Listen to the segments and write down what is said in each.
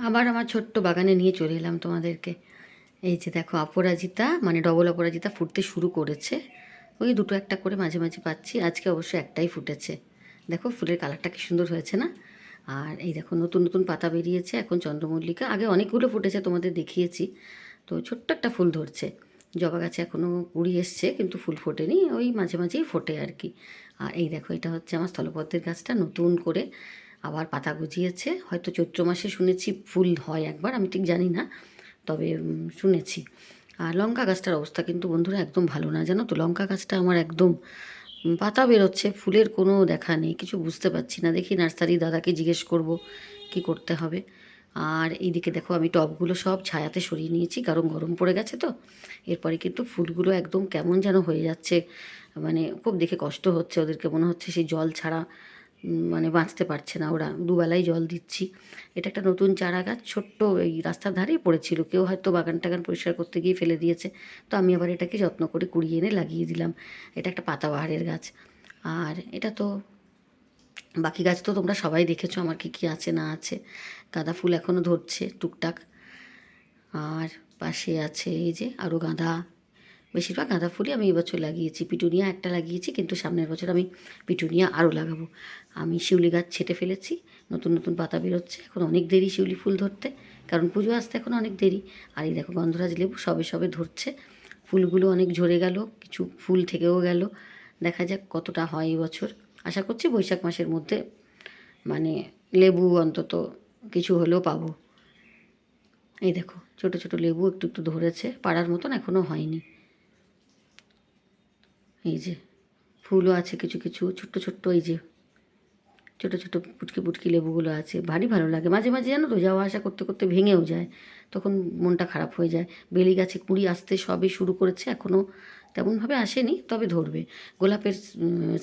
আবার আমার ছোট্ট বাগানে নিয়ে চলে এলাম তোমাদেরকে। এই যে দেখো অপরাজিতা, মানে ডবল অপরাজিতা ফুটতে শুরু করেছে। ওই দুটো একটা করে মাঝে মাঝে পাচ্ছি, আজকে অবশ্য একটাই ফুটেছে। দেখো ফুলের কালারটা কি সুন্দর হয়েছে না? আর এই দেখো নতুন নতুন পাতা বেরিয়েছে এখন চন্দ্রমল্লিকা, আগে অনেকগুলো ফুটেছে তোমাদের দেখিয়েছি। তো ছোট্ট একটা ফুল ধরছে। জবা গাছে এখনও কুড়ি এসছে কিন্তু ফুল ফোটেনি, ওই মাঝে মাঝেই ফোটে আর কি। আর এই দেখো এটা হচ্ছে আমার স্থলপদ্মের গাছটা, নতুন করে আবার পাতা গজিয়েছে। হয়তো চৈত্র মাসে শুনেছি ফুল হয় একবার, আমি ঠিক জানি না, তবে শুনেছি। আর লঙ্কা গাছটার অবস্থা কিন্তু বন্ধুরা একদম ভালো না, জানো তো। লঙ্কা গাছটা আমার একদম পাতা বেরোচ্ছে, ফুলের কোনো দেখা নেই, কিছু বুঝতে পারছি না। দেখি নার্সারি দাদাকে জিজ্ঞেস করব কি করতে হবে। আর এইদিকে দেখো আমি টবগুলো সব ছায়াতে সরিয়ে নিয়েছি, কারণ গরম পড়ে গেছে তো। এরপরে কিন্তু ফুলগুলো একদম কেমন যেন হয়ে যাচ্ছে, মানে খুব দেখে কষ্ট হচ্ছে ওদেরকে, মনে হচ্ছে সেই জল ছাড়া মানে বাঁচতে পারছে না ওরা, দুবেলাই জল দিচ্ছি। এটা একটা নতুন চারা গাছ, ছোট্ট এই রাস্তার ধারেই পড়েছিল, কেউ হয়তো বাগান টাগান পরিষ্কার করতে গিয়ে ফেলে দিয়েছে। তো আমি আবার এটাকে যত্ন করে কুড়িয়ে এনে লাগিয়ে দিলাম। এটা একটা পাতাবাহারের গাছ। আর এটা তো বাকি গাছ তো তোমরা সবাই দেখেছো আমার কী কী আছে না আছে। গাঁদা ফুল এখনও ধরছে টুকটাক। আর পাশে আছে এই যে আরও গাঁদা, বেশিরভাগ গাঁদা ফুলই আমি এবছর লাগিয়েছি। পিটুনিয়া একটা লাগিয়েছি, কিন্তু সামনের বছর আমি পিটুনিয়া আরও লাগাবো। আমি শিউলি গাছ ছেটে ফেলেছি, নতুন নতুন পাতা বেরোচ্ছে। এখন অনেক দেরি শিউলি ফুল ধরতে, কারণ পুজো আসতে এখন অনেক দেরি। আর এই দেখো গন্ধরাজ লেবু সবে সবে ধরছে, ফুলগুলো অনেক ঝরে গেল, কিছু ফুল থেকেও গেল। দেখা যাক কতটা হয় এবছর। আশা করছি বৈশাখ মাসের মধ্যে মানে লেবু অন্তত কিছু হলেও পাবো। এই দেখো ছোটো ছোটো লেবু একটু একটু ধরেছে, পাড়ার মতন এখনও হয়নি। এই যে ফুলও আছে কিছু কিছু ছোট্ট ছোট্ট, এই যে ছোটো ছোটো পুটকি পুটকি লেবুগুলো আছে, ভারী ভালো লাগে। মাঝে মাঝে জানো তো যাওয়া আসা করতে করতে ভেঙেও যায়, তখন মনটা খারাপ হয়ে যায়। বেলি গাছে কুঁড়ি আসতে সবই শুরু করেছে, এখনও তেমনভাবে আসেনি, তবে ধরবে। গোলাপের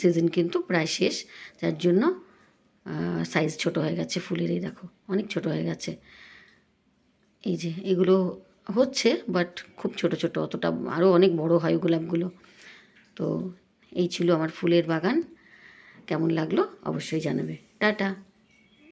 সিজন কিন্তু প্রায় শেষ, যার জন্য সাইজ ছোট হয়ে গেছে ফুলের। এই দেখো অনেক ছোট হয়ে গেছে। এই যে এগুলো হচ্ছে, বাট খুব ছোট ছোট, অতটা আরও অনেক বড় হয় গোলাপগুলো। তো এই ছিল আমার ফুলের বাগান। কেমন লাগলো অবশ্যই জানাবে। টাটা।